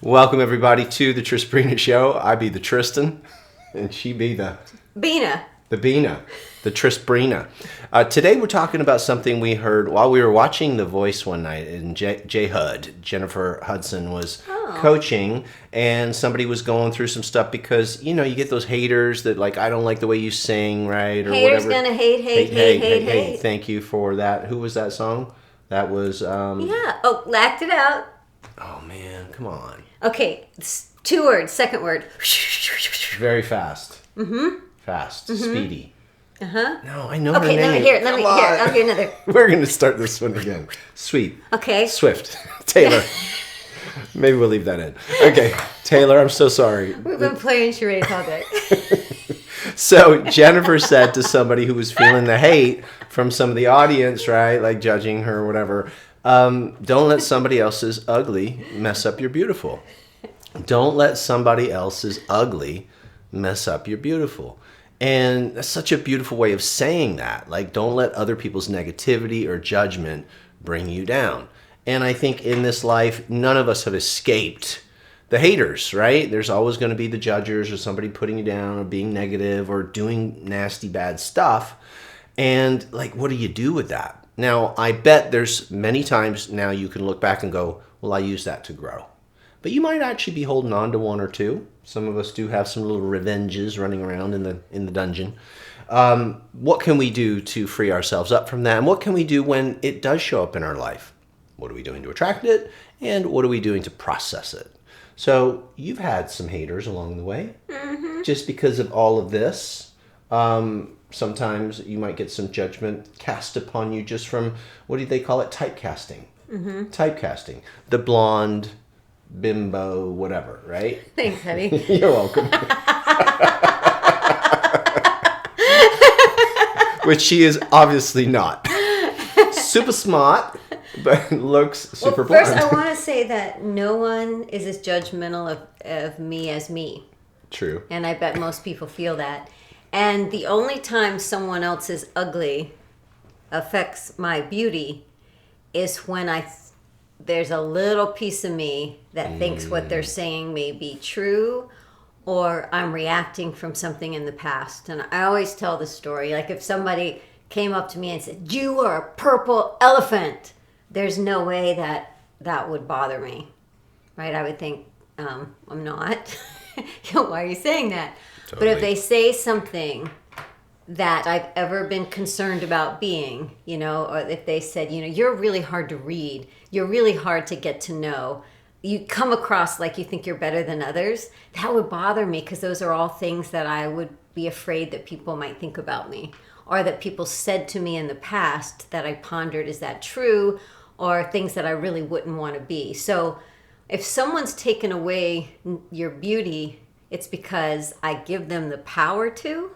Welcome everybody to the Trisbrina Show. I be the Tristan, and she be the Bina. Bina, the Trisbrina. Today we're talking about something we heard while we were watching The Voice one night, and J Hud, Jennifer Hudson, was coaching, and somebody was going through some stuff because, you know, you get those haters that like, I don't like the way you sing, right? Or Haters whatever. gonna hate. Thank you for that. Who was that song? That was... Yeah. Oh, lacked it out. Oh man, come on. Okay, it's 2 words. Second word. Very fast. Fast. Speedy. Uh-huh. No, I know her Okay, name. let me hear. I'll get another. We're going to start this one again. Sweet. Okay. Swift. Taylor. Maybe we'll leave that in. Okay. Taylor, I'm so sorry. We've been playing charades all day. So Jennifer said to somebody who was feeling the hate from some of the audience, right? Like judging her or whatever. Don't let somebody else's ugly mess up your beautiful. Don't let somebody else's ugly mess up your beautiful. And that's such a beautiful way of saying that. Like, don't let other people's negativity or judgment bring you down. And I think in this life, none of us have escaped the haters, right? There's always going to be the judgers or somebody putting you down or being negative or doing nasty, bad stuff. And like, what do you do with that? Now, I bet there's many times now you can look back and go, well, I used that to grow. But you might actually be holding on to one or two. Some of us do have some little revenges running around in the dungeon. What can we do to free ourselves up from that? And what can we do when it does show up in our life? What are we doing to attract it? And what are we doing to process it? So you've had some haters along the way. Mm-hmm. Just because of all of this. Sometimes you might get some judgment cast upon you just from, what do they call it? Typecasting. Mm-hmm. Typecasting. The blonde... bimbo, whatever, right? Thanks, honey. You're welcome. Which she is obviously not. Super smart, but looks super blonde. First, I want to say that no one is as judgmental of me as me. True. And I bet most people feel that. And the only time someone else's ugly affects my beauty is when there's a little piece of me that thinks what they're saying may be true, or I'm reacting from something in the past. And I always tell the story, like if somebody came up to me and said, "You are a purple elephant," there's no way that would bother me, right? I would think, I'm not. Why are you saying that? Totally. But if they say something that I've ever been concerned about being, you know, or if they said, you know, you're really hard to read, you're really hard to get to know, you come across like you think you're better than others, that would bother me because those are all things that I would be afraid that people might think about me, or that people said to me in the past that I pondered, is that true, or things that I really wouldn't want to be. So if someone's taken away your beauty, it's because I give them the power to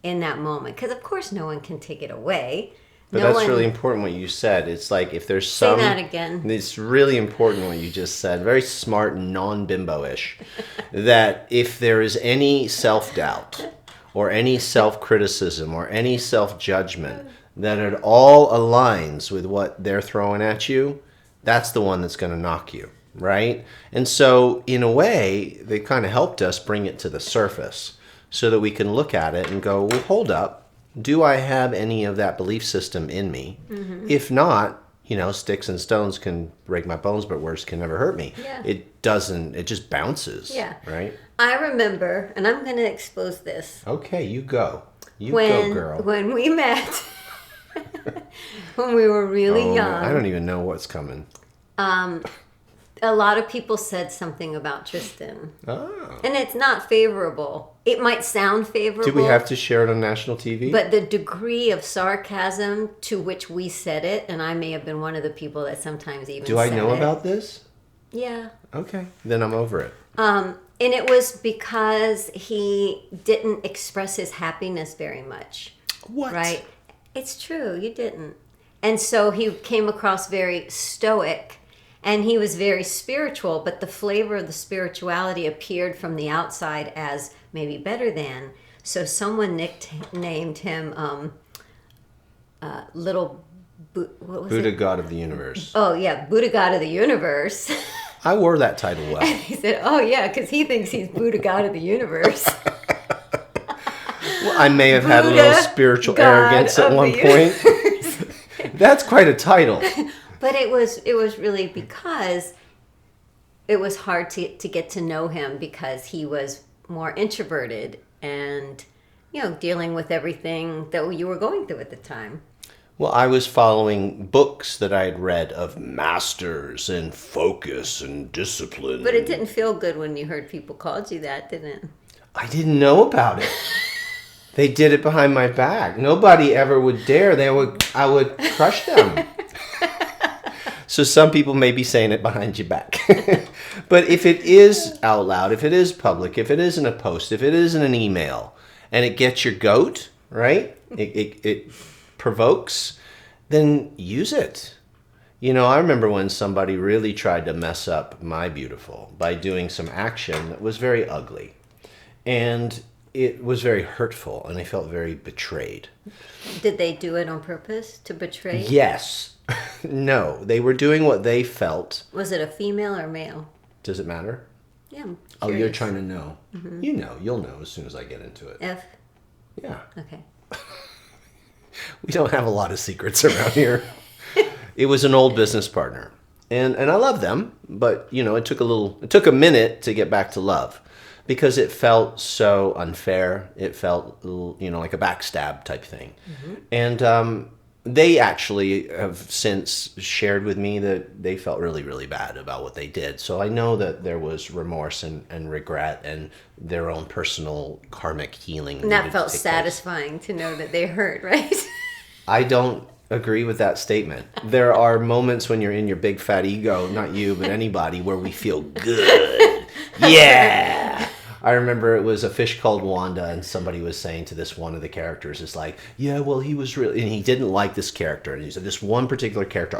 in that moment. Because of course no one can take it away. But that's really important what you said. It's like if there's some... Say that again. It's really important what you just said. Very smart and non-bimbo-ish. That if there is any self-doubt or any self-criticism or any self-judgment, that it all aligns with what they're throwing at you, that's the one that's going to knock you, right? And so in a way, they kind of helped us bring it to the surface so that we can look at it and go, well, hold up. Do I have any of that belief system in me? Mm-hmm. If not, you know, sticks and stones can break my bones, but words can never hurt me. Yeah. It doesn't, it just bounces. Yeah. Right? I remember, and I'm going to expose this. Okay, you go. Go, girl. When we met, when we were really young. I don't even know what's coming. A lot of people said something about Tristan. Oh. And it's not favorable. It might sound favorable. Do we have to share it on national TV? But the degree of sarcasm to which we said it, and I may have been one of the people that sometimes even Do I know about this? Yeah. Okay. Then I'm over it. And it was because he didn't express his happiness very much. What? Right? It's true. You didn't. And so he came across very stoic. And he was very spiritual, but the flavor of the spirituality appeared from the outside as maybe better than. So someone nicknamed him Little Buddha God of the Universe. Oh, yeah, Buddha God of the Universe. I wore that title well. He said, oh, yeah, because he thinks he's Buddha, God of the universe. Well, I may have had a little Buddha, spiritual God arrogance at of one the point. That's quite a title. But it was really because it was hard to get to know him because he was more introverted and, dealing with everything that you were going through at the time. Well, I was following books that I had read of masters and focus and discipline. But it didn't feel good when you heard people called you that, didn't it? I didn't know about it. They did it behind my back. Nobody ever would dare. I would crush them. So some people may be saying it behind your back. But if it is out loud, if it is public, if it is in a post, if it is in an email, and it gets your goat, right? It provokes, then use it. I remember when somebody really tried to mess up my beautiful by doing some action that was very ugly. And it was very hurtful, and I felt very betrayed. Did they do it on purpose to betray? Yes. No, they were doing what they felt. Was it a female or male? Does it matter? Yeah. I'm Oh, you're curious. trying to know. Mm-hmm. You'll know as soon as I get into it. F? Yeah. Okay. We don't have a lot of secrets around here. It was an old business partner. And I love them, but it took a minute to get back to love because it felt so unfair. It felt like a backstab type thing. Mm-hmm. And they actually have since shared with me that they felt really, really bad about what they did. So I know that there was remorse and regret and their own personal karmic healing. And that felt satisfying to know that they hurt, right? I don't agree with that statement. There are moments when you're in your big fat ego, not you, but anybody, where we feel good. Yeah. I remember it was A Fish Called Wanda, and somebody was saying to this one of the characters, is like, yeah, well, he was really, and he didn't like this character. And he said, this one particular character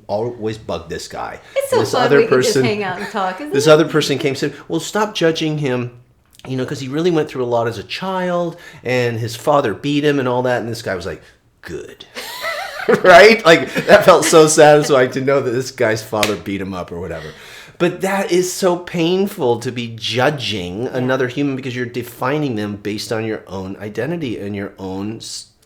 always bugged this guy. It's so this fun we can just hang out and talk, isn't This it? other person came and said, well, stop judging him, because he really went through a lot as a child, and his father beat him and all that. And this guy was like, good. Right? Like, that felt so satisfying to know that this guy's father beat him up or whatever. But that is so painful to be judging another human because you're defining them based on your own identity and your own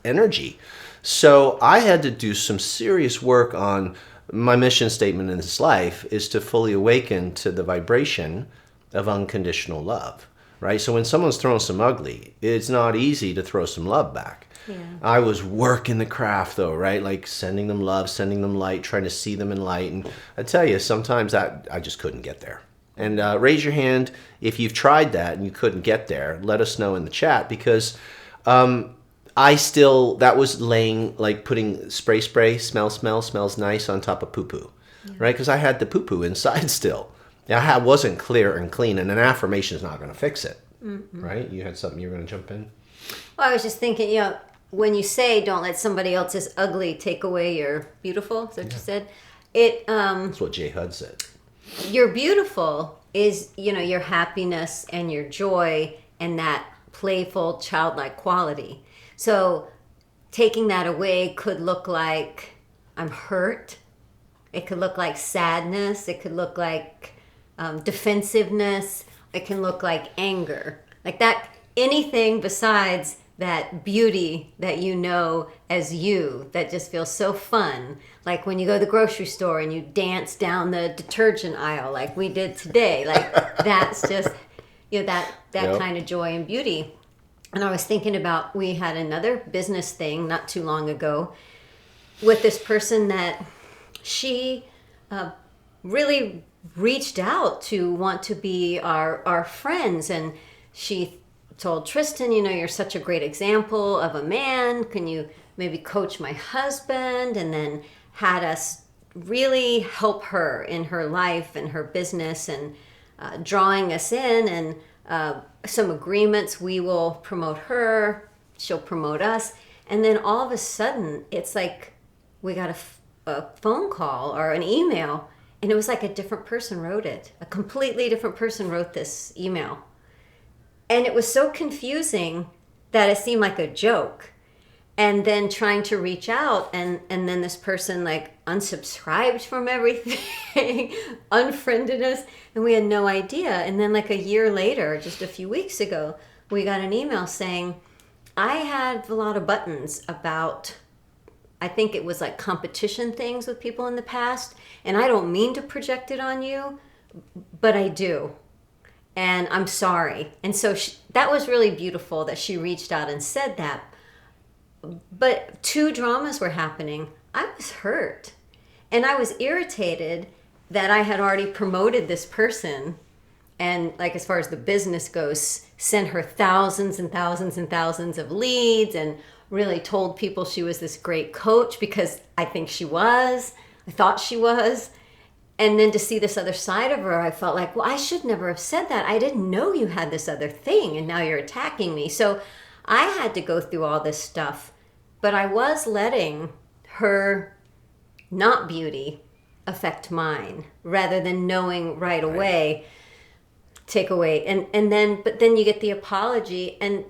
energy. So I had to do some serious work on my mission statement in this life is to fully awaken to the vibration of unconditional love, right? So when someone's throwing some ugly, it's not easy to throw some love back. Yeah. I was working the craft though, right? Like sending them love, sending them light, trying to see them in light. And I tell you, sometimes that I just couldn't get there. And raise your hand if you've tried that and you couldn't get there. Let us know in the chat because that was laying, like putting spray, smells nice on top of poo-poo, right? Because I had the poo-poo inside still. I wasn't clear and clean, and an affirmation is not going to fix it, right? You had something you were going to jump in? Well, I was just thinking, when you say don't let somebody else's ugly take away your beautiful, is that what you said? That's what Jay Hud said. Your beautiful is, your happiness and your joy and that playful, childlike quality. So taking that away could look like I'm hurt. It could look like sadness. It could look like defensiveness. It can look like anger. Like that, anything besides that beauty that as you, that just feels so fun. Like when you go to the grocery store and you dance down the detergent aisle like we did today. Like that's just, that kind of joy and beauty. And I was thinking about, we had another business thing not too long ago with this person that she really reached out to want to be our friends. And she told Tristan, you're such a great example of a man. Can you maybe coach my husband? And then had us really help her in her life and her business and drawing us in and some agreements. We will promote her. She'll promote us. And then all of a sudden, it's like we got a phone call or an email, and it was like a different person wrote it. A completely different person wrote this email. And it was so confusing that it seemed like a joke. and then trying to reach out, and then this person like unsubscribed from everything, unfriended us, and we had no idea. And then like a year later, just a few weeks ago, we got an email saying, I had a lot of buttons about, I think it was like competition things with people in the past, and I don't mean to project it on you, but I do. And I'm sorry. And so that was really beautiful that she reached out and said that. But 2 dramas were happening. I was hurt. And I was irritated that I had already promoted this person. And like as far as the business goes, sent her thousands and thousands and thousands of leads and really told people she was this great coach, because I think she was. I thought she was. And then to see this other side of her, I felt like, well, I should never have said that. I didn't know you had this other thing, and now you're attacking me. So I had to go through all this stuff, but I was letting her not beauty affect mine, rather than knowing right away, take away. But then you get the apology, and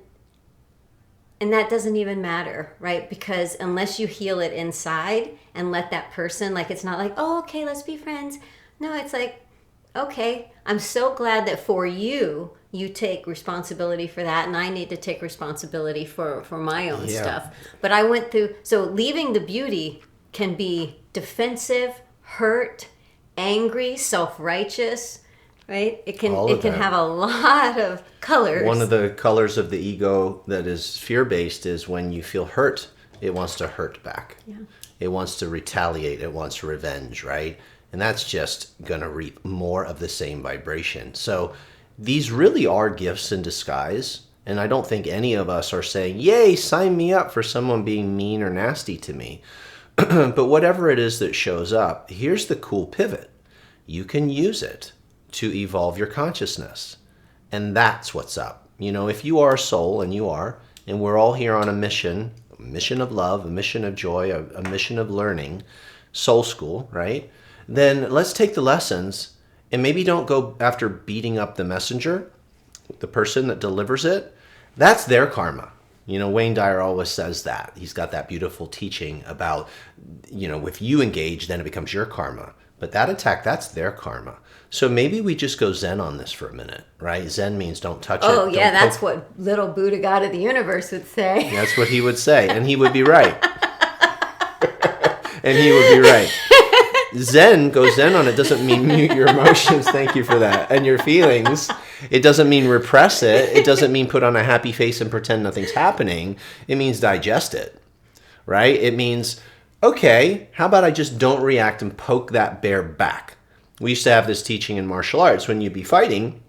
that doesn't even matter, right? Because unless you heal it inside and let that person, like, it's not like, oh, okay, let's be friends. No, it's like, okay, I'm so glad that for you take responsibility for that, and I need to take responsibility for my own stuff. But I went through, so leaving the beauty can be defensive, hurt, angry, self-righteous, right? It can have a lot of colors. One of the colors of the ego that is fear-based is when you feel hurt, it wants to hurt back. Yeah. It wants to retaliate. It wants revenge, right? And that's just going to reap more of the same vibration. So these really are gifts in disguise. And I don't think any of us are saying, yay, sign me up for someone being mean or nasty to me. But whatever it is that shows up, here's the cool pivot. You can use it to evolve your consciousness. And that's what's up. You know, if you are a soul, and you are, and we're all here on a mission of love, a mission of joy, a mission of learning, soul school, right? Then let's take the lessons, and maybe don't go after beating up the messenger, the person that delivers it. That's their karma. You know, Wayne Dyer always says that. He's got that beautiful teaching about, you know, if you engage, then it becomes your karma. But that attack, that's their karma. So maybe we just go Zen on this for a minute, right? Zen means don't touch it. Oh, yeah, that's what little Buddha God of the universe would say. That's what he would say, and he would be right. And he would be right. Zen, go Zen on it doesn't mean mute your emotions, thank you for that, and your feelings. It doesn't mean repress it. It doesn't mean put on a happy face and pretend nothing's happening. It means digest it, right? It means, okay, how about I just don't react and poke that bear back? We used to have this teaching in martial arts when you'd be fighting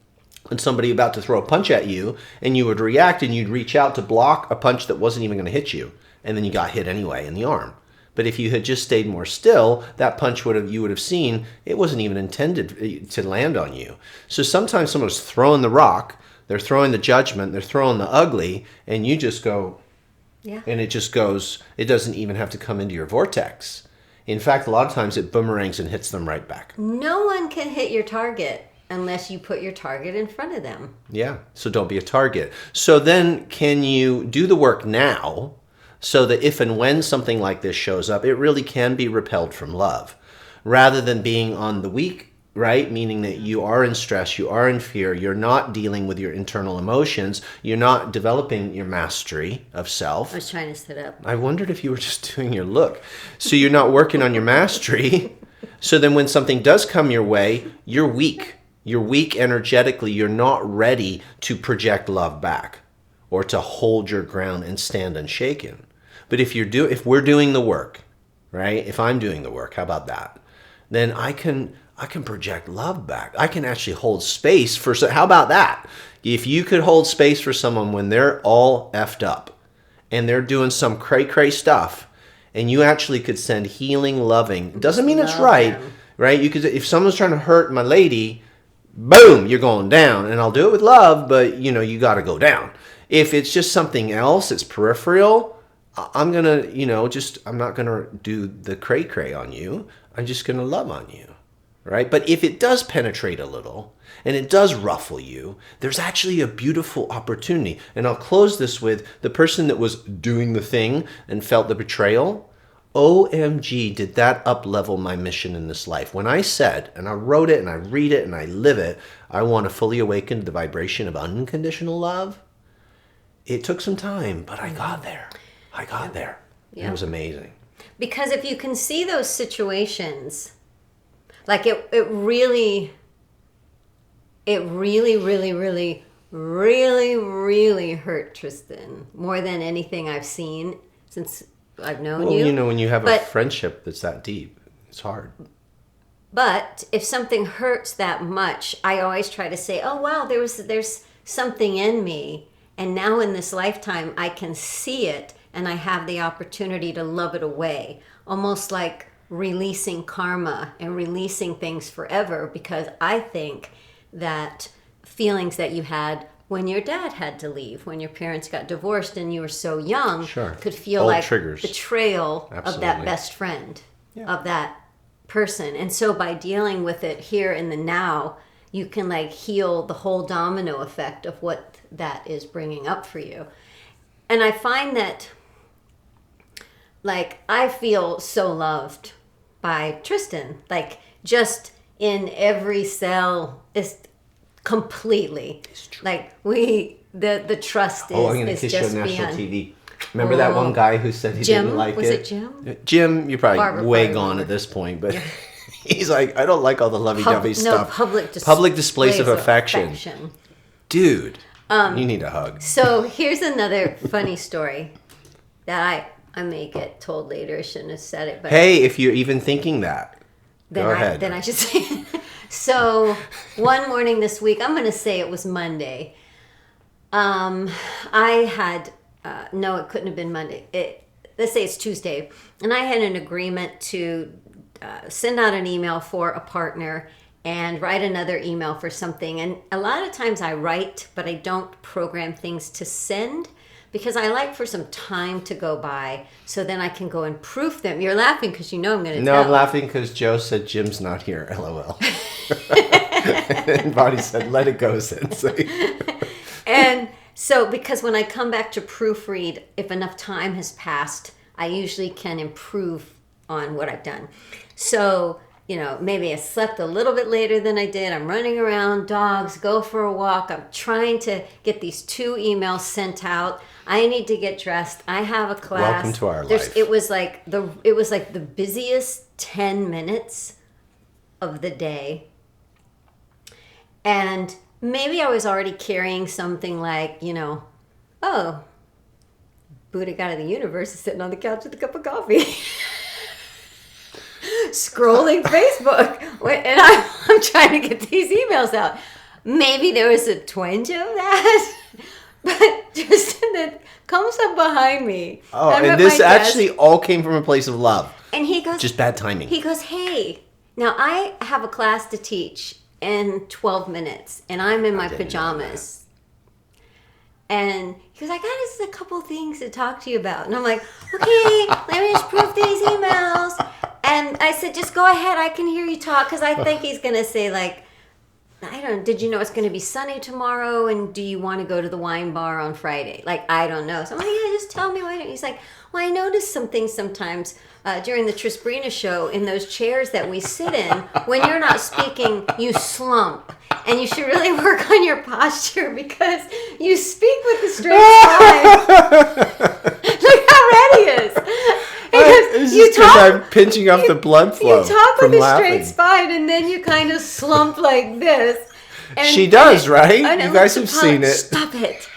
and somebody about to throw a punch at you, and you would react and you'd reach out to block a punch that wasn't even going to hit you, and then you got hit anyway in the arm. But if you had just stayed more still, that punch you would have seen it wasn't even intended to land on you. So sometimes someone's throwing the rock, they're throwing the judgment, they're throwing the ugly, and you just go, yeah. And it just goes, it doesn't even have to come into your vortex. In fact, a lot of times it boomerangs and hits them right back. No one can hit your target unless you put your target in front of them. Yeah, so don't be a target. So then can you do the work now so that if and when something like this shows up, it really can be repelled from love, rather than being on the weak, right? Meaning that you are in stress, you are in fear, you're not dealing with your internal emotions, you're not developing your mastery of self. I was trying to sit up. I wondered if you were just doing your look. So you're not working on your mastery. So then when something does come your way, you're weak. You're weak energetically. You're not ready to project love back or to hold your ground and stand unshaken. But if we're doing the work, right? If I'm doing the work, how about that? Then I can project love back. I can actually hold space for, how about that? If you could hold space for someone when they're all effed up and they're doing some cray-cray stuff, and you actually could send healing, loving, it doesn't mean it's right, right? You could, if someone's trying to hurt my lady, boom, you're going down, and I'll do it with love, but you got to go down. If it's just something else, it's peripheral, I'm going to, I'm not going to do the cray-cray on you. I'm just going to love on you. right? But if it does penetrate a little and it does ruffle you, there's actually a beautiful opportunity. And I'll close this with the person that was doing the thing and felt the betrayal. OMG, did that up-level my mission in this life. When I said, and I wrote it and I read it and I live it, I want to fully awaken to the vibration of unconditional love. It took some time, but I got there. I got there. Yeah. It was amazing. Because if you can see those situations, like it really, really hurt Tristan more than anything I've seen since I've known Well, you. you know, when you have a But- friendship that's that deep, it's hard. But if something hurts that much, I always try to say, "Oh wow, there's something in me, and now in this lifetime I can see it, and I have the opportunity to love it away." Almost like releasing karma and releasing things forever, because I think that feelings that you had when your dad had to leave, when your parents got divorced and you were so young, Sure. could feel Old like triggers. betrayal of Absolutely. that best friend, Yeah. of that person. And so by dealing with it here in the now, you can like heal the whole domino effect of what that is bringing up for you. And I find that like I feel so loved by Tristan, like just in every cell is completely like the trust is, Oh, I'm going to is kiss you just on national beyond. TV. Remember that one guy who said he Jim? didn't like Was it? it Jim? Jim, you're probably Barbara way probably gone remember. at this point, but he's like, I don't like all the lovey-dovey stuff. Public displays of affection. Dude, you need a hug. So here's another funny story that I may get told later. I shouldn't have said it, but Hey, if you're even thinking that, then go ahead. Then I should say it. So one morning this week, I'm going to say it was Monday. I had no, it couldn't have been Monday. Let's say it's Tuesday, and I had an agreement to send out an email for a partner and write another email for something. And a lot of times I write, but I don't program things to send because I like for some time to go by so then I can go and proof them. You're laughing because you know I'm going to No, tell. I'm laughing because Joe said Jim's not here. LOL. And Bonnie said, "Let it go, Sensei." And so, because when I come back to proofread, if enough time has passed, I usually can improve on what I've done. So, you know, maybe I slept a little bit later than I did. I'm running around, dogs, go for a walk. I'm trying to get these 2 emails sent out. I need to get dressed. I have a class. Welcome to our life. It was like the busiest 10 minutes of the day. And maybe I was already carrying something like, you know, oh, Buddha God of the universe is sitting on the couch with a cup of coffee. Scrolling Facebook. And I'm trying to get these emails out. Maybe there was a twinge of that. But just that comes up behind me. Oh, I'm and at this my desk, actually all came from a place of love. and he goes, Just bad timing. he goes, hey, now I have a class to teach in 12 minutes, and I'm in my didn't know pajamas. And he goes, I got just a couple things to talk to you about. And I'm like, okay, let me just proof these emails. And I said, just go ahead. I can hear you talk. Because I think he's going to say, like, I don't know, did you know it's going to be sunny tomorrow? And do you want to go to the wine bar on Friday? Like, I don't know. So I'm like, yeah, just tell me. Why don't you? He's like, well, I notice some things sometimes during the Trisbrina show in those chairs that we sit in. When you're not speaking, you slump. And you should really work on your posture because you speak with a straight spine. Look how red he is. It's just 'cause I'm pinching off the blood flow. You talk from with a laughing. straight spine and then you kind of slump like this. And, She does, right? and You it guys looks have seen it. Stop it.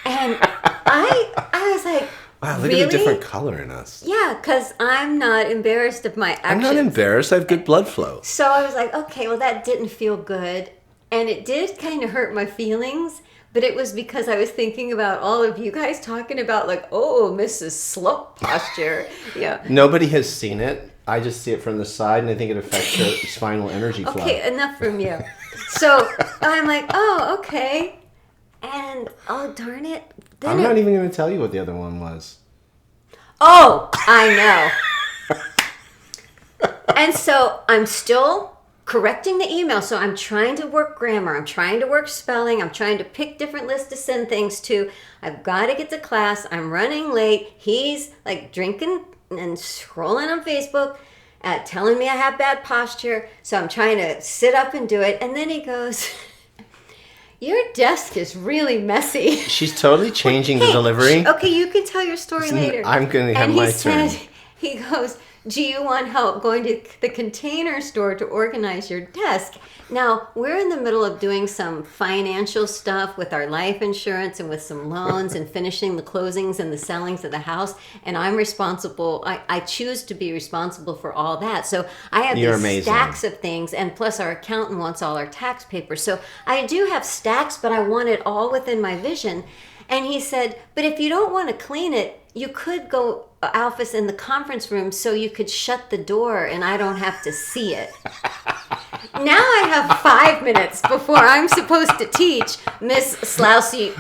And I was like, Wow, look really? at the different color in us. Yeah, because I'm not embarrassed of my actions. I'm not embarrassed. I have good blood flow. So I was like, okay, well, that didn't feel good. And it did kind of hurt my feelings. But it was because I was thinking about all of you guys talking about, like, oh, Mrs. Slump posture. Yeah. Nobody has seen it. I just see it from the side, and I think it affects your spinal energy flow. Okay, enough from you. So I'm like, oh, okay. And, oh, darn it. Then I'm not even going to tell you what the other one was. Oh, I know. And so I'm still correcting the email. So I'm trying to work grammar. I'm trying to work spelling. I'm trying to pick different lists to send things to. I've got to get to class. I'm running late. He's like drinking and scrolling on Facebook, telling me I have bad posture. So I'm trying to sit up and do it. And then he goes, your desk is really messy. She's totally changing the delivery. Okay, you can tell your story later. I'm going to have my turn. He goes, do you want help going to the Container Store to organize your desk? Now, we're in the middle of doing some financial stuff with our life insurance and with some loans and finishing the closings and the sellings of the house. And I'm responsible. I choose to be responsible for all that. So I have these stacks of things. And plus our accountant wants all our tax papers. So I do have stacks, but I want it all within my vision. And he said, but if you don't want to clean it, you could go Alphys in the conference room so you could shut the door and I don't have to see it. Now I have 5 minutes before I'm supposed to teach Miss Slouchy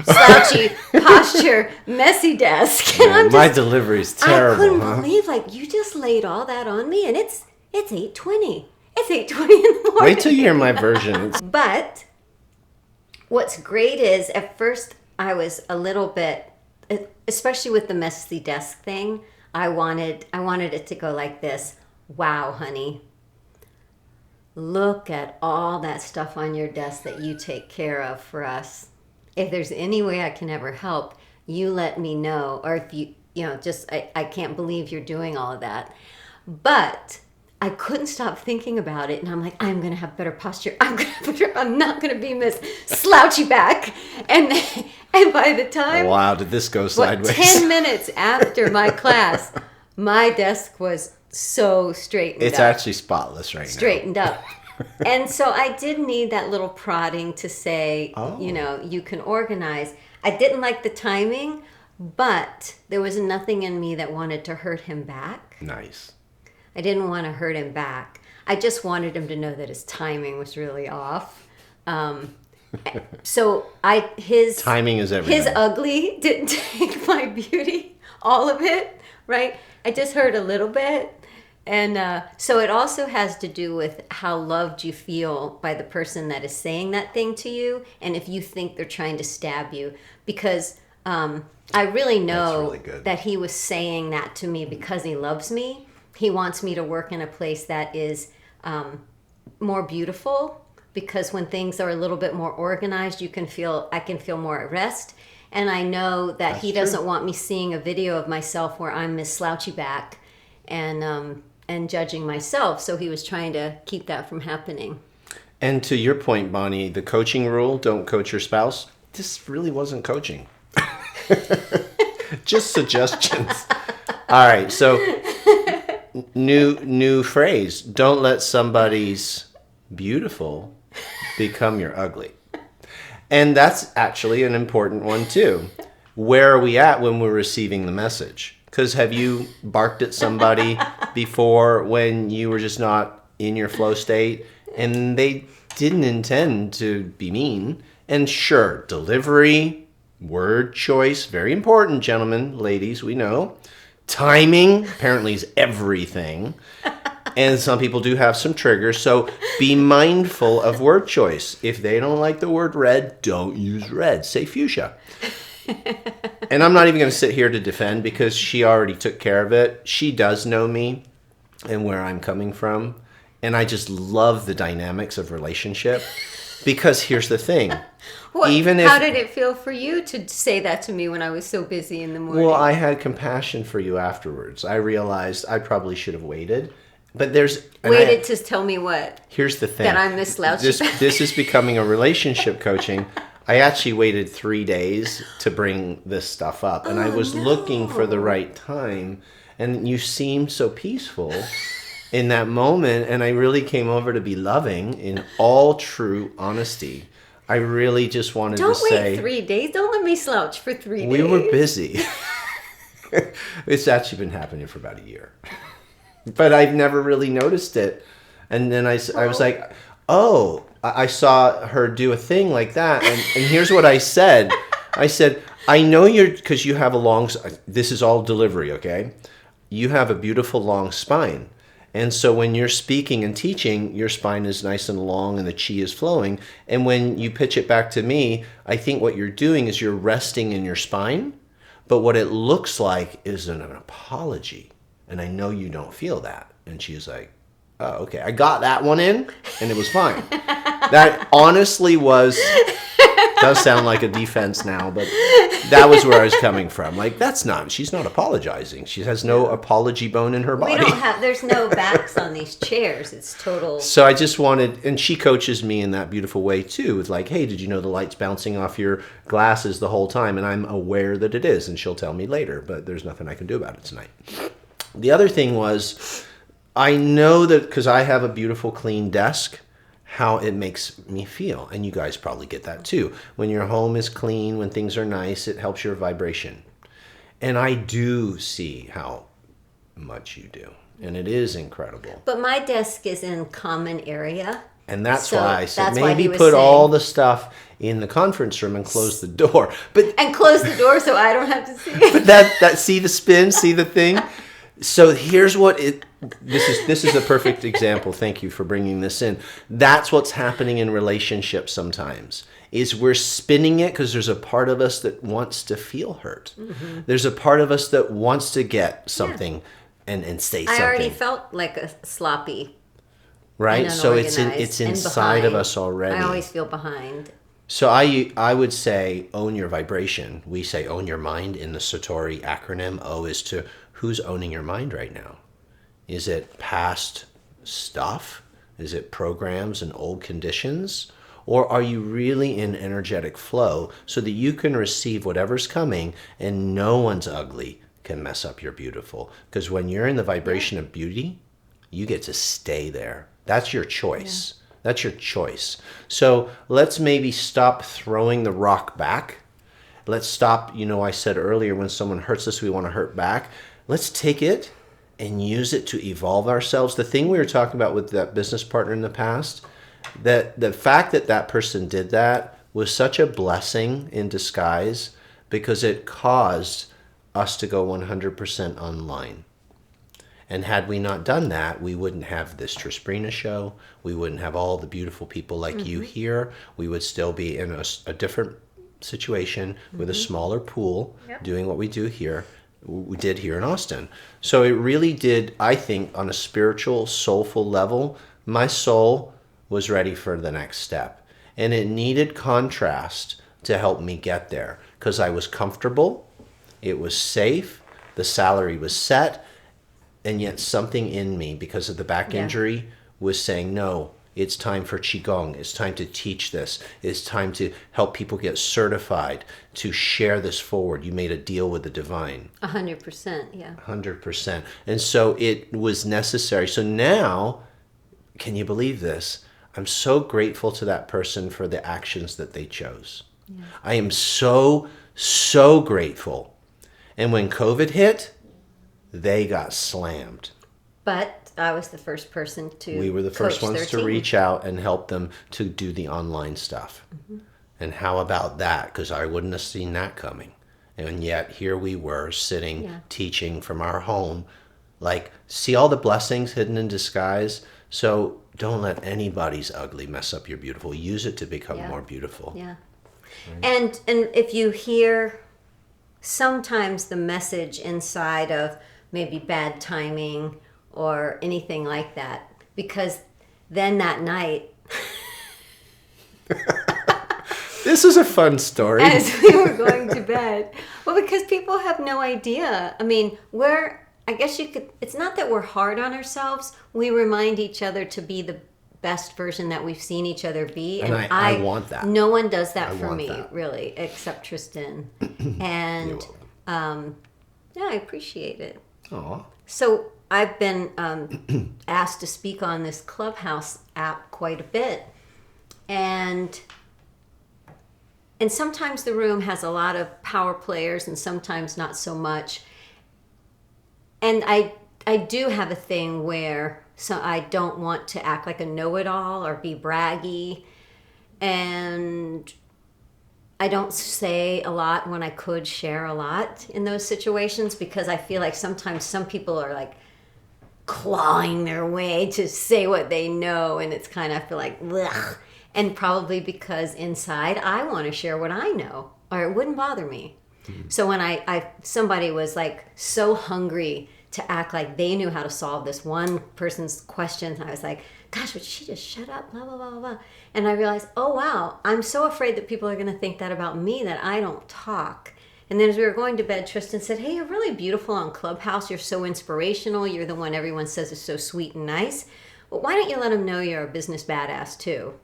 Posture Messy Desk. And my delivery's terrible. I couldn't believe, like, you just laid all that on me, and it's 8:20. It's 8:20 in the morning. Wait till you hear my version. But what's great is at first I was a little bit, especially with the messy desk thing, I wanted it to go like this. Wow, honey. Look at all that stuff on your desk that you take care of for us. If there's any way I can ever help, you let me know. Or if I can't believe you're doing all of that. But I couldn't stop thinking about it. And I'm like, I'm going to have better posture. I'm not going to be Miss Slouchy Back. And by the time... Wow, did this go sideways? 10 minutes after my class, my desk was so straightened up. It's actually spotless right straightened up. And so I did need that little prodding to say, you can organize. I didn't like the timing, but there was nothing in me that wanted to hurt him back. Nice. I didn't want to hurt him back. I just wanted him to know that his timing was really off. So his timing is everything. His ugly didn't take my beauty, all of it, right? I just heard a little bit. And so it also has to do with how loved you feel by the person that is saying that thing to you, and if you think they're trying to stab you. Because I really know that he was saying that to me because he loves me. He wants me to work in a place that is more beautiful, because when things are a little bit more organized, I can feel more at rest. And I know that he doesn't want me seeing a video of myself where I'm Miss Slouchy Back and judging myself. So he was trying to keep that from happening. And to your point, Bonnie, the coaching rule, don't coach your spouse. This really wasn't coaching. Just suggestions. All right, so new phrase. Don't let somebody's beautiful become your ugly. And that's actually an important one too. Where are we at when we're receiving the message? Because have you barked at somebody before when you were just not in your flow state and they didn't intend to be mean? And sure, delivery, word choice, very important, gentlemen, ladies, we know. Timing apparently is everything. And some people do have some triggers. So be mindful of word choice. If they don't like the word red, don't use red. Say fuchsia. And I'm not even going to sit here to defend because she already took care of it. She does know me and where I'm coming from. And I just love the dynamics of relationship. Because here's the thing. How did it feel for you to say that to me when I was so busy in the morning? Well, I had compassion for you afterwards. I realized I probably should have waited. But waited to tell me what? Here's the thing. That I'm Miss Slouchy. This is becoming a relationship coaching. I actually waited 3 days to bring this stuff up. And I was looking for the right time. And you seemed so peaceful in that moment. And I really came over to be loving in all true honesty. I really just wanted to say... Don't wait 3 days. Don't let me slouch for 3 days. We were busy. It's actually been happening for about a year. But I've never really noticed it. And then I was like, I saw her do a thing like that. And here's what I said. I said, I know because you have this is all delivery, okay? You have a beautiful long spine. And so when you're speaking and teaching, your spine is nice and long and the chi is flowing. And when you pitch it back to me, I think what you're doing is you're resting in your spine, but what it looks like is an apology. And I know you don't feel that. And she's like, oh, okay. I got that one in and it was fine. That honestly does sound like a defense now, but that was where I was coming from. Like, she's not apologizing. She has no apology bone in her body. There's no backs on these chairs. It's total. So I just wanted, and she coaches me in that beautiful way too. It's like, hey, did you know the light's bouncing off your glasses the whole time? And I'm aware that it is, and she'll tell me later, but there's nothing I can do about it tonight. The other thing was, I know that because I have a beautiful clean desk, how it makes me feel. And you guys probably get that too. When your home is clean, when things are nice, it helps your vibration. And I do see how much you do. And it is incredible. But my desk is in common area. And that's why I said why maybe put all the stuff in the conference room and close the door. And close the door so I don't have to see it. But that see the spin, see the thing? So here's what this is a perfect example. Thank you for bringing this in. That's what's happening in relationships sometimes. Is we're spinning it because there's a part of us that wants to feel hurt. Mm-hmm. There's a part of us that wants to get something and say something. I already felt like a sloppy. Right? So it's inside of us already. I always feel behind. So I would say own your vibration. We say own your mind in the Satori acronym. O is to who's owning your mind right now? Is it past stuff? Is it programs and old conditions? Or are you really in energetic flow so that you can receive whatever's coming and no one's ugly can mess up your beautiful? Because when you're in the vibration of beauty, you get to stay there. That's your choice. Yeah. That's your choice. So let's maybe stop throwing the rock back. Let's stop, I said earlier, when someone hurts us, we want to hurt back. Let's take it and use it to evolve ourselves. The thing we were talking about with that business partner in the past, that the fact that person did that was such a blessing in disguise because it caused us to go 100% online. And had we not done that, we wouldn't have this Trisprina show. We wouldn't have all the beautiful people like you here. We would still be in a different situation with a smaller pool doing what we do here. We did here in Austin. So it really did, I think, on a spiritual, soulful level, my soul was ready for the next step. And it needed contrast to help me get there because I was comfortable, it was safe, the salary was set, and yet something in me, because of the back injury, was saying, no, it's time for Qigong. It's time to teach this. It's time to help people get certified, to share this forward. You made a deal with the divine. 100%, yeah. 100%. And so it was necessary. So now, can you believe this? I'm so grateful to that person for the actions that they chose. Yeah. I am so, so grateful. And when COVID hit, they got slammed. But I was the first person to We were the first ones to reach out and help them to do the online stuff. Mm-hmm. And how about that? Because I wouldn't have seen that coming. And yet here we were sitting, teaching from our home. Like, see all the blessings hidden in disguise? So don't let anybody's ugly mess up your beautiful. Use it to become more beautiful. Yeah. Right? And if you hear sometimes the message inside of maybe bad timing or anything like that, because then that night this is a fun story. As we were going to bed, well, because people have no idea. I mean, it's not that we're hard on ourselves. We remind each other to be the best version that we've seen each other be, and I want that. No one does that for me, really, except Tristan. And I appreciate it. Aww. So I've been asked to speak on this Clubhouse app quite a bit, and sometimes the room has a lot of power players and sometimes not so much. And I do have a thing where I don't want to act like a know-it-all or be braggy, and I don't say a lot when I could share a lot in those situations because I feel like sometimes some people are like, clawing their way to say what they know, and it's kind of, I feel like, ugh. And probably because inside I want to share what I know, or it wouldn't bother me. So when somebody was like so hungry to act like they knew how to solve this one person's questions, I was like, gosh, would she just shut up, blah, blah, blah, blah, blah. And I realized, oh, wow, I'm so afraid that people are going to think that about me, that I don't talk. And then as we were going to bed, Tristan said, hey, you're really beautiful on Clubhouse. You're so inspirational. You're the one everyone says is so sweet and nice. But why don't you let them know you're a business badass too?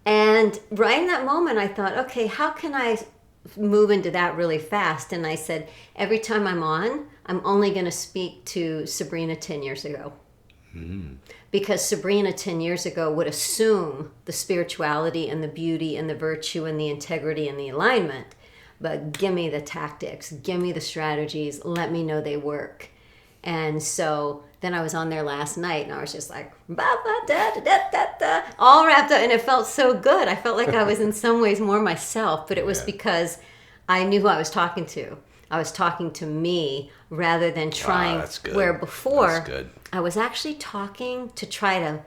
And right in that moment, I thought, okay, how can I move into that really fast? And I said, every time I'm on, I'm only going to speak to Sabrina 10 years ago. Because Sabrina 10 years ago would assume the spirituality and the beauty and the virtue and the integrity and the alignment. But give me the tactics, give me the strategies, let me know they work. And so then I was on there last night and I was just like, ba, ba, da, da, da, da, da, all wrapped up. And it felt so good. I felt like I was in some ways more myself, but it was because I knew who I was talking to. I was talking to me rather than trying, that's good. Where before That's good. I was actually talking to try to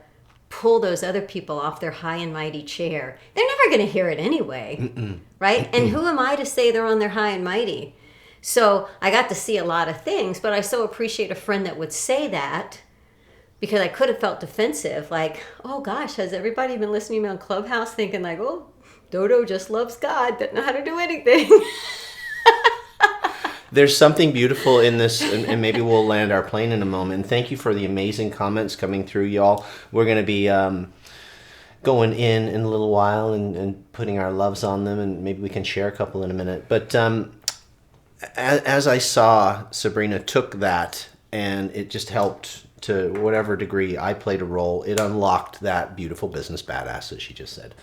pull those other people off their high and mighty chair. They're never going to hear it anyway, right? And who am I to say they're on their high and mighty? So I got to see a lot of things, but I so appreciate a friend that would say that, because I could have felt defensive, like, oh gosh, has everybody been listening to me on Clubhouse thinking like, oh, Dodo just loves God, doesn't know how to do anything. There's something beautiful in this, and maybe we'll land our plane in a moment. And thank you for the amazing comments coming through, y'all. We're going to be going in a little while and putting our loves on them, and maybe we can share a couple in a minute. But as I saw, Sabrina took that, and it just helped to whatever degree I played a role. It unlocked that beautiful business badass that she just said.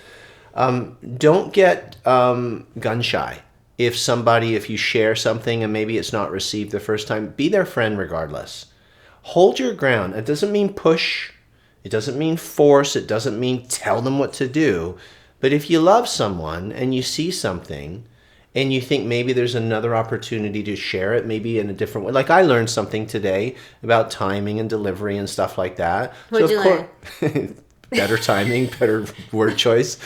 Don't get gun shy. If you share something and maybe it's not received the first time, be their friend regardless. Hold your ground. It doesn't mean push. It doesn't mean force. It doesn't mean tell them what to do. But if you love someone and you see something and you think maybe there's another opportunity to share it, maybe in a different way. Like I learned something today about timing and delivery and stuff like that. What'd you learn? Better timing, better word choice,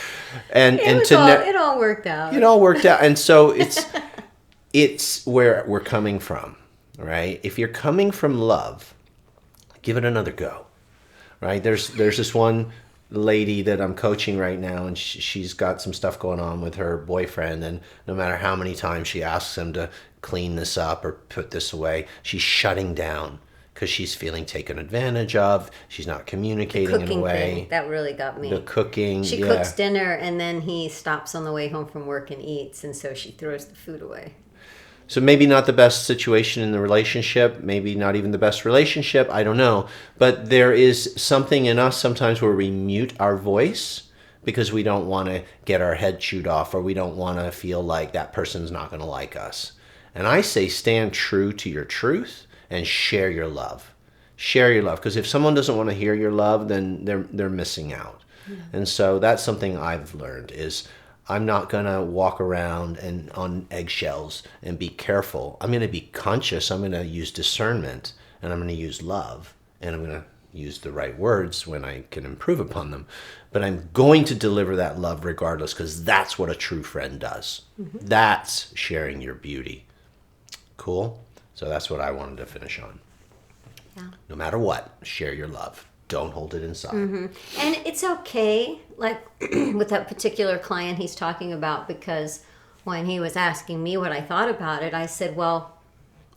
and It all worked out. It all worked out, and so it's where we're coming from, right? If you're coming from love, give it another go, right? There's this one lady that I'm coaching right now, and she's got some stuff going on with her boyfriend, and no matter how many times she asks him to clean this up or put this away, she's shutting down. Because she's feeling taken advantage of. She's not communicating in a way. Thing, that really got me. The cooking. She cooks dinner and then he stops on the way home from work and eats, and so she throws the food away. So maybe not the best situation in the relationship, maybe not even the best relationship, I don't know. But there is something in us sometimes where we mute our voice because we don't want to get our head chewed off, or we don't want to feel like that person's not going to like us. And I say stand true to your truth. And share your love. Share your love. Because if someone doesn't want to hear your love, then they're missing out. Yeah. And so that's something I've learned is I'm not going to walk around and on eggshells and be careful. I'm going to be conscious. I'm going to use discernment. And I'm going to use love. And I'm going to use the right words when I can improve upon them. But I'm going to deliver that love regardless, because that's what a true friend does. Mm-hmm. That's sharing your beauty. Cool? So that's what I wanted to finish on. Yeah. No matter what, share your love. Don't hold it inside. Mm-hmm. And it's okay, like with that particular client he's talking about, because when he was asking me what I thought about it, I said, well,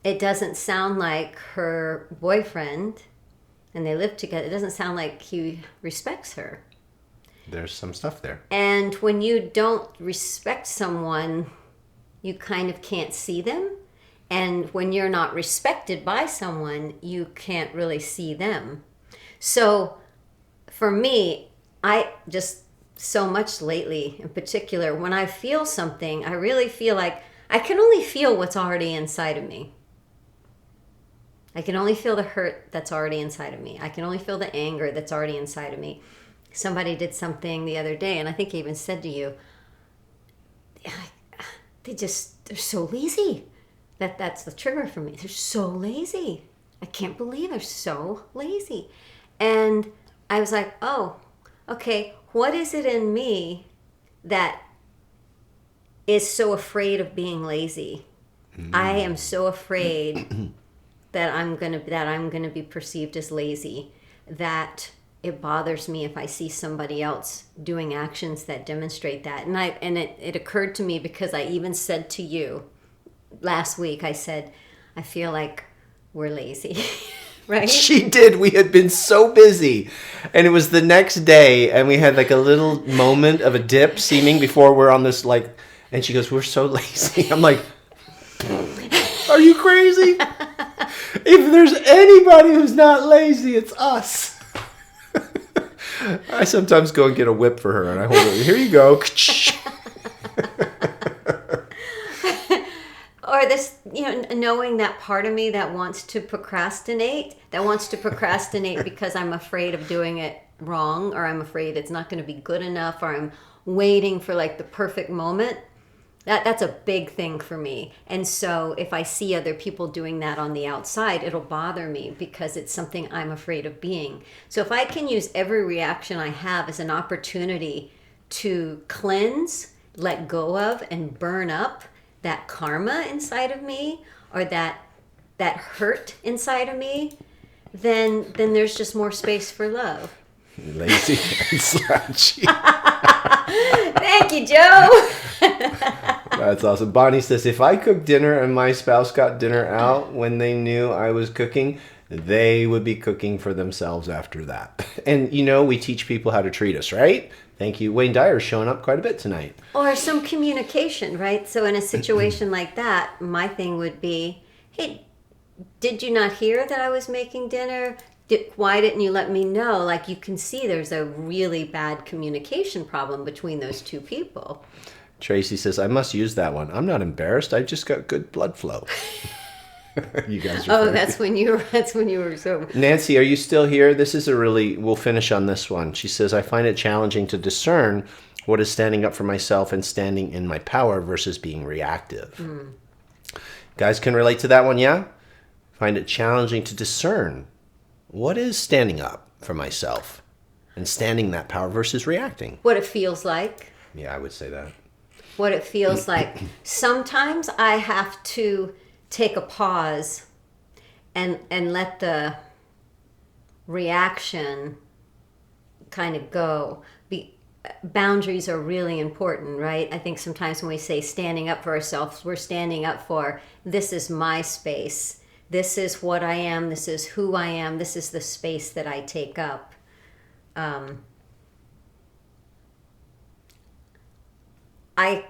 it doesn't sound like her boyfriend, and they live together, it doesn't sound like he respects her. There's some stuff there. And when you don't respect someone, you kind of can't see them. And when you're not respected by someone, you can't really see them. So for me, I just so much lately in particular, when I feel something, I really feel like I can only feel what's already inside of me. I can only feel the hurt that's already inside of me. I can only feel the anger that's already inside of me. Somebody did something the other day, and I think I even said to you, they're so lazy. That's the trigger for me. They're so lazy. I can't believe they're so lazy. And I was like, oh, okay, what is it in me that is so afraid of being lazy? I am so afraid that I'm gonna be perceived as lazy, that it bothers me if I see somebody else doing actions that demonstrate that. And it occurred to me because I even said to you last week, I said, I feel like we're lazy. Right? She did. We had been so busy. And it was the next day, and we had like a little moment of a dip seeming before we're on this, like, and she goes, we're so lazy. I'm like, are you crazy? If there's anybody who's not lazy, it's us. I sometimes go and get a whip for her, and I hold it. Here you go. Or this, knowing that part of me that wants to procrastinate because I'm afraid of doing it wrong, or I'm afraid it's not going to be good enough, or I'm waiting for like the perfect moment. That's a big thing for me. And so if I see other people doing that on the outside, it'll bother me because it's something I'm afraid of being. So if I can use every reaction I have as an opportunity to cleanse, let go of, and burn up that karma inside of me, or that hurt inside of me, then there's just more space for love. Lazy and slouchy. Thank you, Joe. That's awesome. Bonnie says, if I cooked dinner and my spouse got dinner out when they knew I was cooking, they would be cooking for themselves after that. And, we teach people how to treat us, right? Thank you. Wayne Dyer's showing up quite a bit tonight. Or some communication, right? So in a situation like that, my thing would be, hey, did you not hear that I was making dinner? Why didn't you let me know? Like, you can see there's a really bad communication problem between those two people. Tracy says, I must use that one. I'm not embarrassed. I just got good blood flow. You guys are that's when you were so. Nancy, are you still here? This is we'll finish on this one. She says, I find it challenging to discern what is standing up for myself and standing in my power versus being reactive. Guys can relate to that one, yeah? Find it challenging to discern what is standing up for myself and standing that power versus reacting. What it feels like. Yeah, I would say that. What it feels like. Sometimes I have to take a pause and let the reaction kind of go. Boundaries are really important, right? I think sometimes when we say standing up for ourselves, we're standing up for, this is my space. This is what I am. This is who I am. This is the space that I take up. I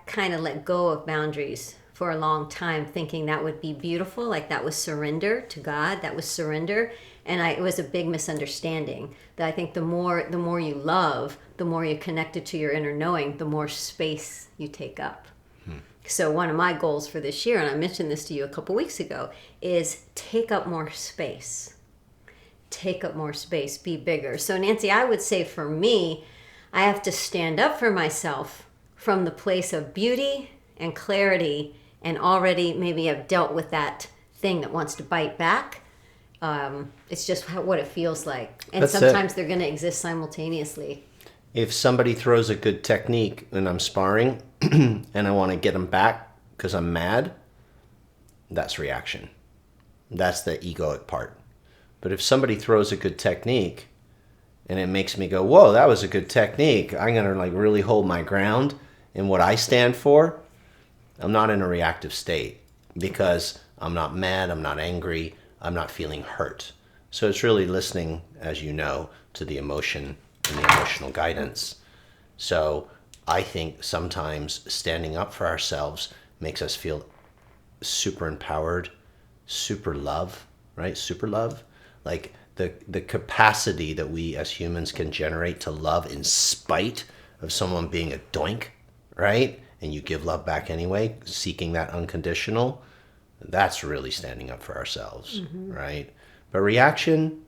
kind of let go of boundaries for a long time, thinking that would be beautiful, like that was surrender to God, that was surrender. And it was a big misunderstanding. That I think the more you love, the more you're connected to your inner knowing, the more space you take up. So one of my goals for this year, and I mentioned this to you a couple weeks ago, is take up more space. Take up more space, be bigger. So Nancy, I would say for me, I have to stand up for myself from the place of beauty and clarity, and already maybe I've dealt with that thing that wants to bite back. It's just what it feels like. And That's sometimes they're going to exist simultaneously. If somebody throws a good technique and I'm sparring and I want to get them back because I'm mad, that's reaction. That's the egoic part. But if somebody throws a good technique and it makes me go, whoa, that was a good technique, I'm going to really hold my ground in what I stand for, I'm not in a reactive state because I'm not mad, I'm not angry, I'm not feeling hurt. So it's really listening, as you know, to the emotion and the emotional guidance. So I think sometimes standing up for ourselves makes us feel super empowered, super love, right? Super love. Like the capacity that we as humans can generate to love in spite of someone being a doink, right? And you give love back anyway, seeking that unconditional. That's really standing up for ourselves, right? But reaction,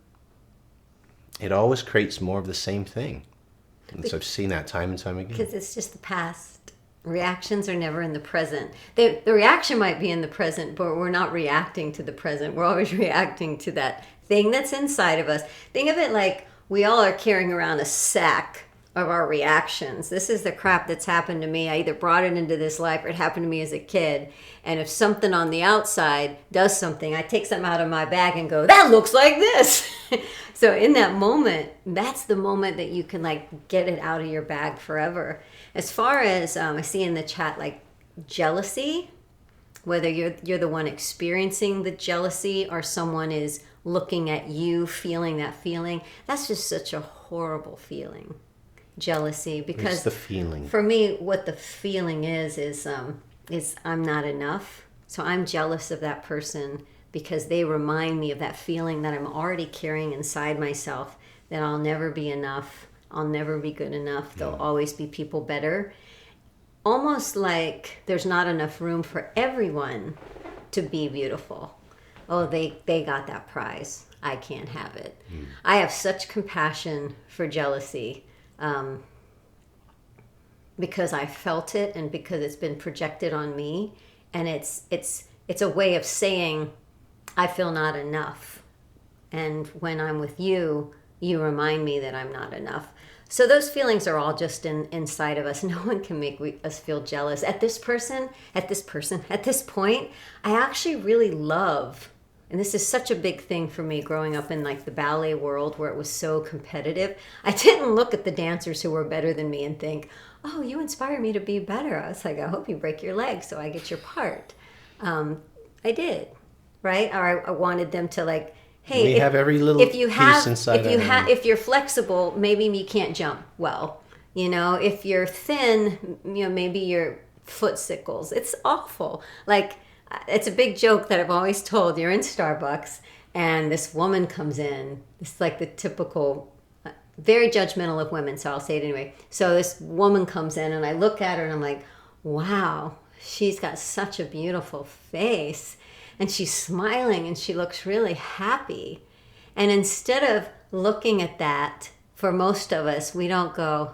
it always creates more of the same thing. And so I've seen that time and time again. Because it's just the past. Reactions are never in the present. The reaction might be in the present, but we're not reacting to the present. We're always reacting to that thing that's inside of us. Think of it like we all are carrying around a sack of our reactions. This is the crap that's happened to me. I either brought it into this life or it happened to me as a kid. And if something on the outside does something, I take something out of my bag and go, that looks like this. So in that moment, that's the moment that you can like get it out of your bag forever. As far as I see in the chat, like jealousy, whether you're the one experiencing the jealousy or someone is looking at you, feeling that feeling, that's just such a horrible feeling. Jealousy, because It's the feeling. for me, what the feeling is I'm not enough. So I'm jealous of that person because they remind me of that feeling that I'm already carrying inside myself, that I'll never be enough, I'll never be good enough, there'll always be people better. Almost like there's not enough room for everyone to be beautiful. Oh, they got that prize. I can't have it. I have such compassion for jealousy. Because I felt it and because it's been projected on me, and it's a way of saying I feel not enough, and when I'm with you, you remind me that I'm not enough. So those feelings are all just inside of us. No one can make us feel jealous at this person, at this point. I actually really love. And this is such a big thing for me growing up in like the ballet world where it was so competitive. I didn't look at the dancers who were better than me and think, oh, you inspire me to be better. I was like, I hope you break your leg so I get your part. I did, right? Or I wanted them to like, hey, We have every little if you have, piece inside if you our have, if you're flexible, maybe you can't jump well. You know, if you're thin, you know, maybe your foot sickles. It's awful. Like, it's a big joke that I've always told. You're in Starbucks and this woman comes in. It's like the typical, very judgmental of women, so I'll say it anyway. So this woman comes in and I look at her and I'm like, wow, she's got such a beautiful face. And she's smiling and she looks really happy. And instead of looking at that, for most of us, we don't go,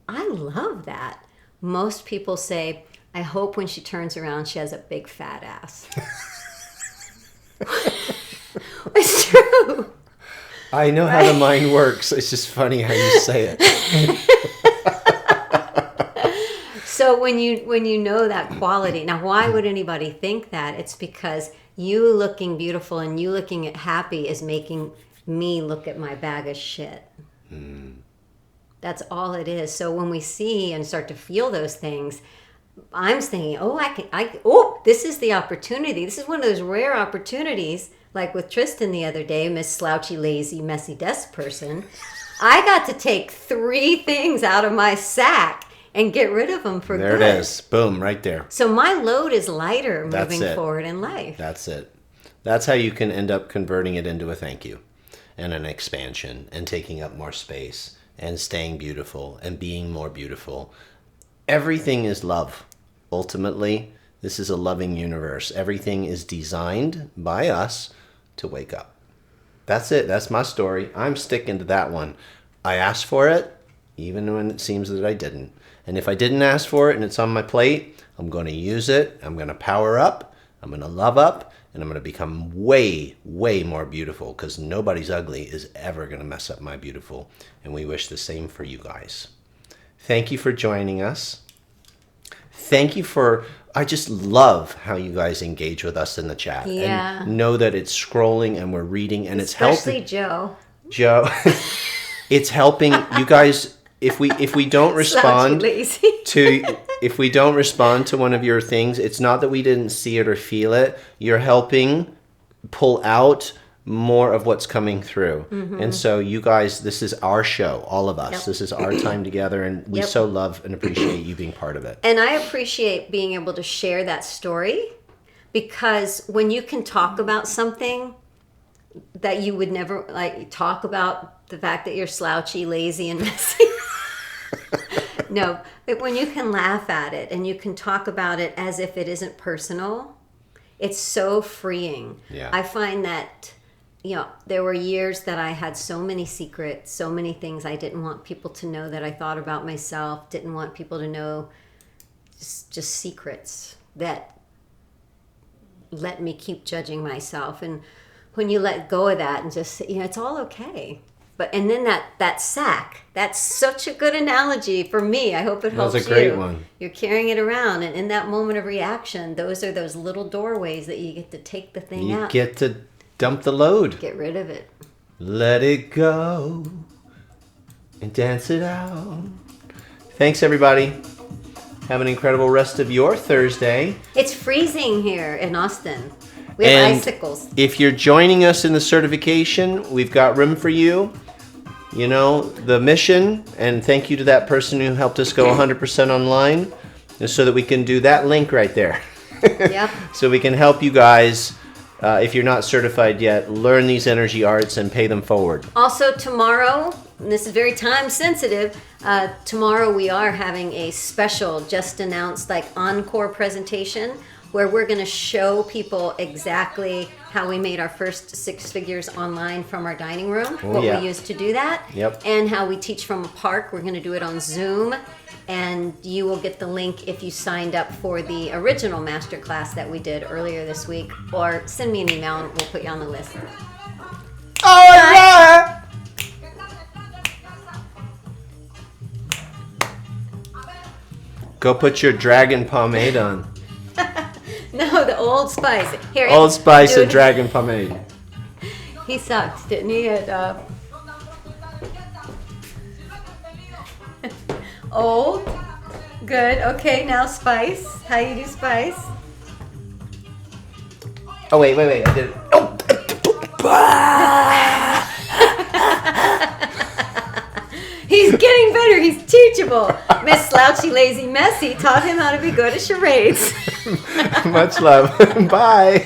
I love that. Most people say, I hope when she turns around, she has a big fat ass. It's true. I know how the mind works. It's just funny how you say it. So when you know that quality, now why would anybody think that? It's because you looking beautiful and you looking at happy is making me look at my bag of shit. That's all it is. So when we see and start to feel those things, I'm thinking, this is the opportunity. This is one of those rare opportunities, like with Tristan the other day, Miss Slouchy, Lazy, Messy Desk Person. I got to take 3 things out of my sack and get rid of them for There good. it is. Boom, right there. So my load is lighter That's moving it. forward in life. That's it. That's how you can end up converting it into a thank you and an expansion and taking up more space and staying beautiful and being more beautiful. Everything is love. Ultimately, this is a loving universe. Everything is designed by us to wake up. That's it. That's my story. I'm sticking to that one. I asked for it, even when it seems that I didn't. And if I didn't ask for it and it's on my plate, I'm going to use it. I'm going to power up. I'm going to love up. And I'm going to become way, way more beautiful, because nobody's ugly is ever going to mess up my beautiful. And we wish the same for you guys. Thank you for joining us. Thank you for, I just love how you guys engage with us in the chat. Yeah. And know that it's scrolling and we're reading and it's helping. Especially Joe. Joe, it's helping you guys. If we don't respond Lazy. if we don't respond to one of your things, it's not that we didn't see it or feel it. You're helping pull out more of what's coming through. And so you guys, this is our show, all of us. Yep. This is our time together, and we Yep. so love and appreciate you being part of it. And I appreciate being able to share that story, because when you can talk about something that you would never, like, talk about the fact that you're slouchy, lazy, and messy. No, but when you can laugh at it and you can talk about it as if it isn't personal, it's so freeing. Yeah. I find that, you know, there were years that I had so many secrets, so many things I didn't want people to know that I thought about myself, didn't want people to know just secrets that let me keep judging myself. And when you let go of that and just, it's all okay. And then that sack, that's such a good analogy for me. I hope it helps you. That's a great one. You're carrying it around, and in that moment of reaction, those are those little doorways that you get to take the thing out. You get to dump the load. Get rid of it. Let it go and dance it out. Thanks, everybody. Have an incredible rest of your Thursday. It's freezing here in Austin. We have icicles. If you're joining us in the certification, we've got room for you. The mission, and thank you to that person who helped us go 100% online, is so that we can do that link right there. Yep. So we can help you guys, if you're not certified yet, learn these energy arts and pay them forward. Also tomorrow, and this is very time sensitive, tomorrow we are having a special, just announced, encore presentation where we're going to show people exactly how we made our first 6 figures online from our dining room, we used to do that, and how we teach from a park. We're going to do it on Zoom, and you will get the link if you signed up for the original masterclass that we did earlier this week, or send me an email and we'll put you on the list. Oh, yeah! Go put your dragon pomade on. No, the Old Spice. Here, Old Spice and dragon pomade. He sucked, didn't he? Old. Good. Okay, now Spice. How you do Spice? Oh, wait. I did it. Oh! He's getting better. He's teachable. Miss Slouchy Lazy Messy taught him how to be good at charades. Much love. Bye.